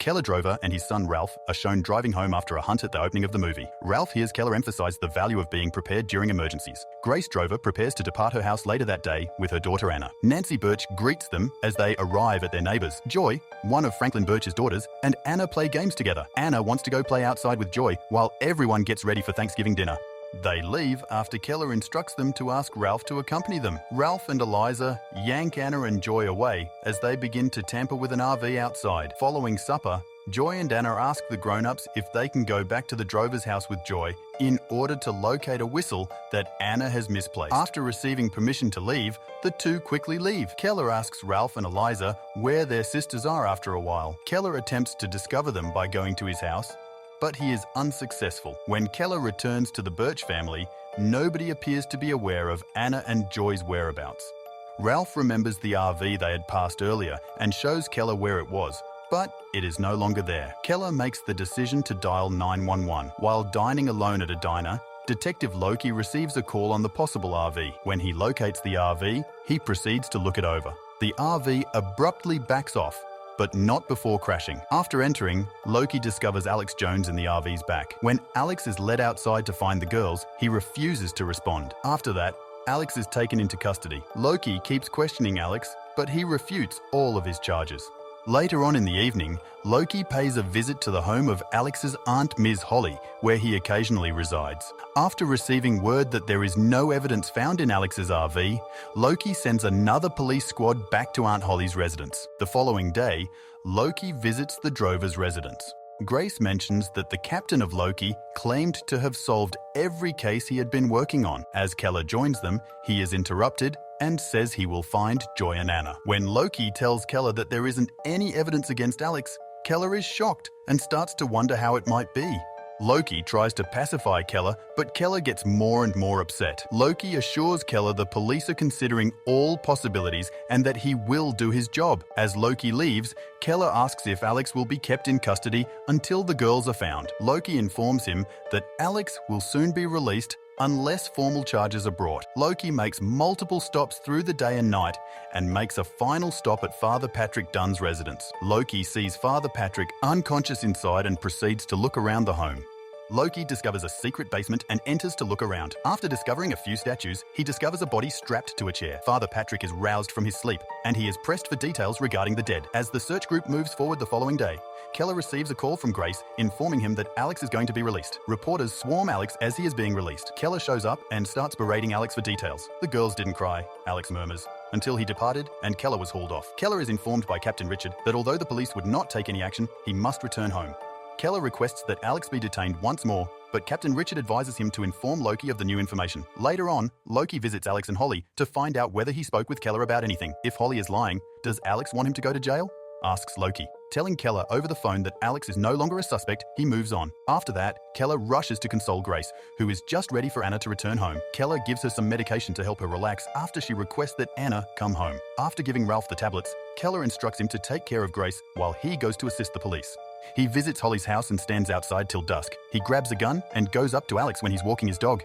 Keller Drover and his son Ralph are shown driving home after a hunt at the opening of the movie. Ralph hears Keller emphasize the value of being prepared during emergencies. Grace Drover prepares to depart her house later that day with her daughter Anna. Nancy Birch greets them as they arrive at their neighbors. Joy, one of Franklin Birch's daughters, and Anna play games together. Anna wants to go play outside with Joy while everyone gets ready for Thanksgiving dinner. They leave after Keller instructs them to ask Ralph to accompany them. Ralph and Eliza yank Anna and Joy away as they begin to tamper with an RV outside. Following supper, Joy and Anna ask the grown-ups if they can go back to the Drover's house with Joy in order to locate a whistle that Anna has misplaced. After receiving permission to leave, the two quickly leave. Keller asks Ralph and Eliza where their sisters are after a while. Keller attempts to discover them by going to his house, but he is unsuccessful. When Keller returns to the Birch family, nobody appears to be aware of Anna and Joy's whereabouts. Ralph remembers the RV they had passed earlier and shows Keller where it was, but it is no longer there. Keller makes the decision to dial 911. While dining alone at a diner, Detective Loki receives a call on the possible RV. When he locates the RV, he proceeds to look it over. The RV abruptly backs off, but not before crashing. After entering, Loki discovers Alex Jones in the RV's back. When Alex is led outside to find the girls, he refuses to respond. After that, Alex is taken into custody. Loki keeps questioning Alex, but he refutes all of his charges. Later on in the evening, Loki pays a visit to the home of Alex's aunt Ms. Holly, where he occasionally resides. After receiving word that there is no evidence found in Alex's RV, Loki sends another police squad back to Aunt Holly's residence. The following day, Loki visits the Drover's residence. Grace mentions that the captain of Loki claimed to have solved every case he had been working on. As Keller joins them, he is interrupted and says he will find Joy and Anna. When Loki tells Keller that there isn't any evidence against Alex, Keller is shocked and starts to wonder how it might be. Loki tries to pacify Keller, but Keller gets more and more upset. Loki assures Keller the police are considering all possibilities and that he will do his job. As Loki leaves, Keller asks if Alex will be kept in custody until the girls are found. Loki informs him that Alex will soon be released unless formal charges are brought. Loki makes multiple stops through the day and night and makes a final stop at Father Patrick Dunn's residence. Loki sees Father Patrick unconscious inside and proceeds to look around the home. Loki discovers a secret basement and enters to look around. After discovering a few statues, he discovers a body strapped to a chair. Father Patrick is roused from his sleep, and he is pressed for details regarding the dead. As the search group moves forward the following day, Keller receives a call from Grace informing him that Alex is going to be released. Reporters swarm Alex as he is being released. Keller shows up and starts berating Alex for details. The girls didn't cry, Alex murmurs, until he departed and Keller was hauled off. Keller is informed by Captain Richard that although the police would not take any action, he must return home. Keller requests that Alex be detained once more, but Captain Richard advises him to inform Loki of the new information. Later on, Loki visits Alex and Holly to find out whether he spoke with Keller about anything. If Holly is lying, does Alex want him to go to jail? Asks Loki. Telling Keller over the phone that Alex is no longer a suspect, he moves on. After that, Keller rushes to console Grace, who is just ready for Anna to return home. Keller gives her some medication to help her relax after she requests that Anna come home. After giving Ralph the tablets, Keller instructs him to take care of Grace while he goes to assist the police. He visits Holly's house and stands outside till dusk. He grabs a gun and goes up to Alex when he's walking his dog.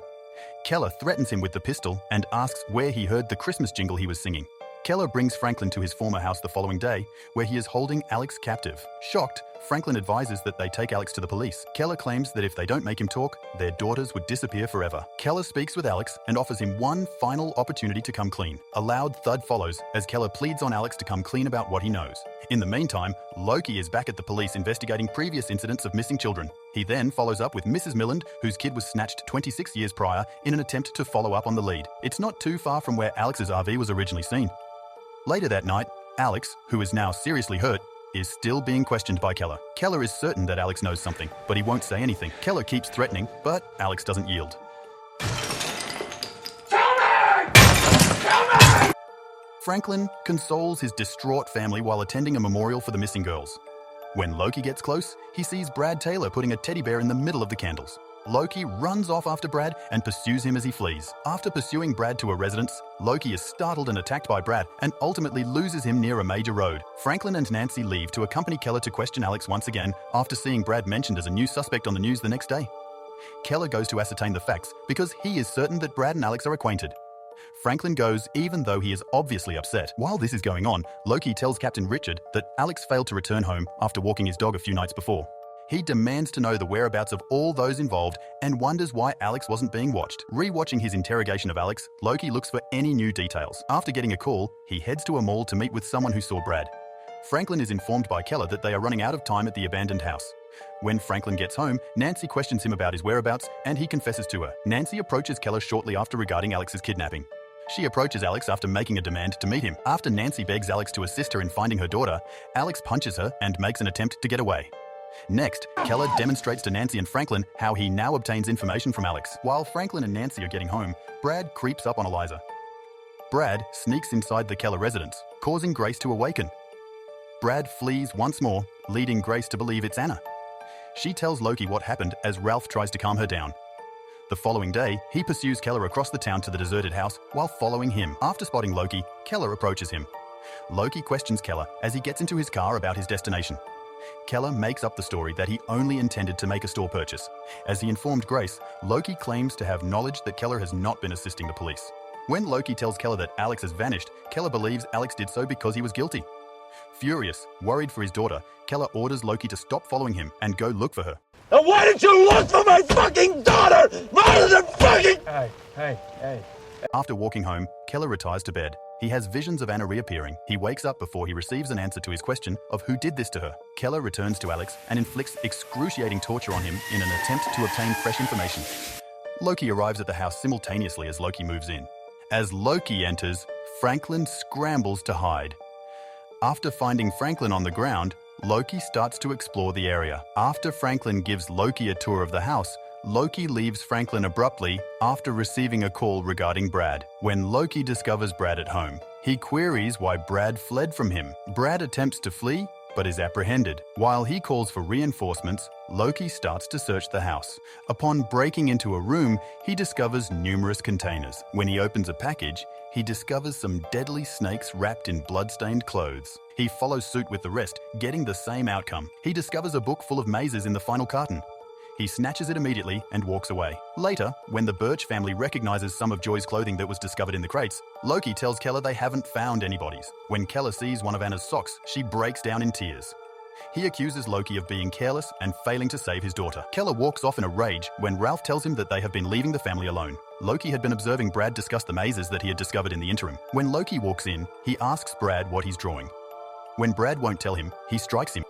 Keller threatens him with the pistol and asks where he heard the Christmas jingle he was singing. Keller brings Franklin to his former house the following day, where he is holding Alex captive. Shocked, Franklin advises that they take Alex to the police. Keller claims that if they don't make him talk, their daughters would disappear forever. Keller speaks with Alex and offers him one final opportunity to come clean. A loud thud follows as Keller pleads on Alex to come clean about what he knows. In the meantime, Loki is back at the police investigating previous incidents of missing children. He then follows up with Mrs. Milland, whose kid was snatched 26 years prior, in an attempt to follow up on the lead. It's not too far from where Alex's RV was originally seen. Later that night, Alex, who is now seriously hurt, is still being questioned by Keller. Keller is certain that Alex knows something, but he won't say anything. Keller keeps threatening, but Alex doesn't yield. Tell me! Tell me! Franklin consoles his distraught family while attending a memorial for the missing girls. When Loki gets close, he sees Brad Taylor putting a teddy bear in the middle of the candles. Loki runs off after Brad and pursues him as he flees. After pursuing Brad to a residence, Loki is startled and attacked by Brad and ultimately loses him near a major road. Franklin and Nancy leave to accompany Keller to question Alex once again after seeing Brad mentioned as a new suspect on the news the next day. Keller goes to ascertain the facts because he is certain that Brad and Alex are acquainted. Franklin goes even though he is obviously upset. While this is going on, Loki tells Captain Richard that Alex failed to return home after walking his dog a few nights before. He demands to know the whereabouts of all those involved and wonders why Alex wasn't being watched. Rewatching his interrogation of Alex, Loki looks for any new details. After getting a call, he heads to a mall to meet with someone who saw Brad. Franklin is informed by Keller that they are running out of time at the abandoned house. When Franklin gets home, Nancy questions him about his whereabouts and he confesses to her. Nancy approaches Keller shortly after regarding Alex's kidnapping. She approaches Alex after making a demand to meet him. After Nancy begs Alex to assist her in finding her daughter, Alex punches her and makes an attempt to get away. Next, Keller demonstrates to Nancy and Franklin how he now obtains information from Alex. While Franklin and Nancy are getting home, Brad creeps up on Eliza. Brad sneaks inside the Keller residence, causing Grace to awaken. Brad flees once more, leading Grace to believe it's Anna. She tells Loki what happened as Ralph tries to calm her down. The following day, he pursues Keller across the town to the deserted house while following him. After spotting Loki, Keller approaches him. Loki questions Keller as he gets into his car about his destination. Keller makes up the story that he only intended to make a store purchase. As he informed Grace, Loki claims to have knowledge that Keller has not been assisting the police. When Loki tells Keller that Alex has vanished, Keller believes Alex did so because he was guilty. Furious, worried for his daughter, Keller orders Loki to stop following him and go look for her. And why did you look for my fucking daughter rather than fucking— Hey. After walking home, Keller retires to bed. He has visions of Anna reappearing. He wakes up before he receives an answer to his question of who did this to her. Keller returns to Alex and inflicts excruciating torture on him in an attempt to obtain fresh information. Loki arrives at the house simultaneously as Loki moves in. As Loki enters, Franklin scrambles to hide. After finding Franklin on the ground, Loki starts to explore the area. After Franklin gives Loki a tour of the house, Loki leaves Franklin abruptly after receiving a call regarding Brad. When Loki discovers Brad at home, he queries why Brad fled from him. Brad attempts to flee, but is apprehended. While he calls for reinforcements, Loki starts to search the house. Upon breaking into a room, he discovers numerous containers. When he opens a package, he discovers some deadly snakes wrapped in blood-stained clothes. He follows suit with the rest, getting the same outcome. He discovers a book full of mazes in the final carton. He snatches it immediately and walks away. Later, when the Birch family recognizes some of Joy's clothing that was discovered in the crates, Loki tells Keller they haven't found any bodies. When Keller sees one of Anna's socks, she breaks down in tears. He accuses Loki of being careless and failing to save his daughter. Keller walks off in a rage when Ralph tells him that they have been leaving the family alone. Loki had been observing Brad discuss the mazes that he had discovered in the interim. When Loki walks in, he asks Brad what he's drawing. When Brad won't tell him, he strikes him.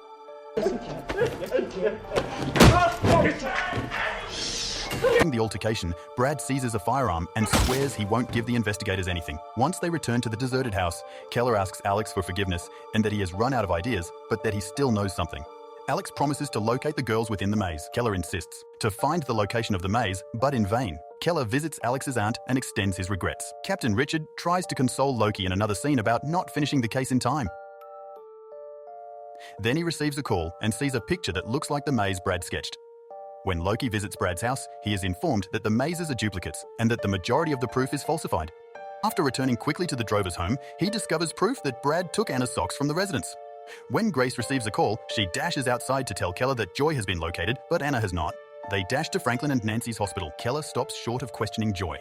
During the altercation, Brad seizes a firearm and swears he won't give the investigators anything. Once they return to the deserted house, Keller asks Alex for forgiveness and that he has run out of ideas, but that he still knows something. Alex promises to locate the girls within the maze. Keller insists to find the location of the maze, but in vain. Keller visits Alex's aunt and extends his regrets. Captain Richard tries to console Loki in another scene about not finishing the case in time. Then he receives a call and sees a picture that looks like the maze Brad sketched. When Loki visits Brad's house, he is informed that the mazes are duplicates and that the majority of the proof is falsified. After returning quickly to the drover's home, he discovers proof that Brad took Anna's socks from the residence. When Grace receives a call, she dashes outside to tell Keller that Joy has been located, but Anna has not. They dash to Franklin and Nancy's hospital. Keller stops short of questioning Joy.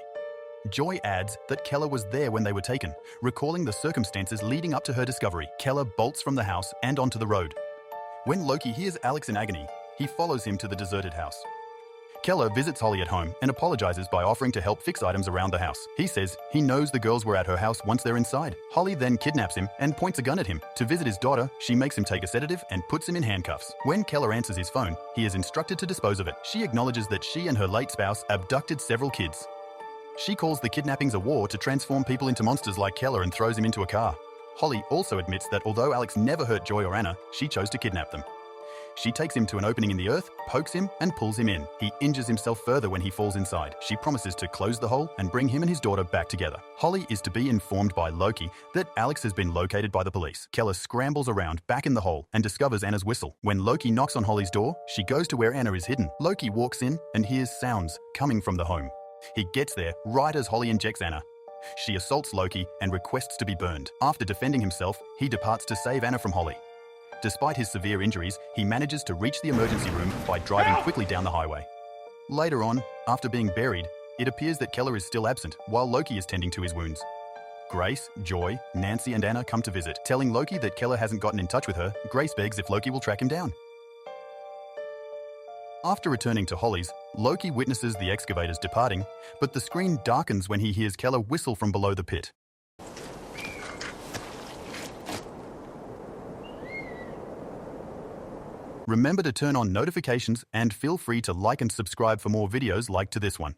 Joy adds that Keller was there when they were taken, recalling the circumstances leading up to her discovery. Keller bolts from the house and onto the road. When Loki hears Alex in agony, he follows him to the deserted house. Keller visits Holly at home and apologizes by offering to help fix items around the house. He says he knows the girls were at her house once they're inside. Holly then kidnaps him and points a gun at him. To visit his daughter, she makes him take a sedative and puts him in handcuffs. When Keller answers his phone, he is instructed to dispose of it. She acknowledges that she and her late spouse abducted several kids. She calls the kidnappings a war to transform people into monsters like Keller and throws him into a car. Holly also admits that although Alex never hurt Joy or Anna, she chose to kidnap them. She takes him to an opening in the earth, pokes him, and pulls him in. He injures himself further when he falls inside. She promises to close the hole and bring him and his daughter back together. Holly is to be informed by Loki that Alex has been located by the police. Keller scrambles around back in the hole and discovers Anna's whistle. When Loki knocks on Holly's door, she goes to where Anna is hidden. Loki walks in and hears sounds coming from the home. He gets there right as Holly injects Anna. She assaults Loki and requests to be burned. After defending himself, he departs to save Anna from Holly. Despite his severe injuries, he manages to reach the emergency room by driving quickly down the highway. Later on, after being buried, It appears that Keller is still absent, while Loki is tending to his wounds. Grace, Joy, Nancy and Anna come to visit, telling Loki that Keller hasn't gotten in touch with her. Grace begs if Loki will track him down. After returning to Holly's, Loki witnesses the excavators departing, but the screen darkens when he hears Keller whistle from below the pit. Remember to turn on notifications and feel free to like and subscribe for more videos like to this one.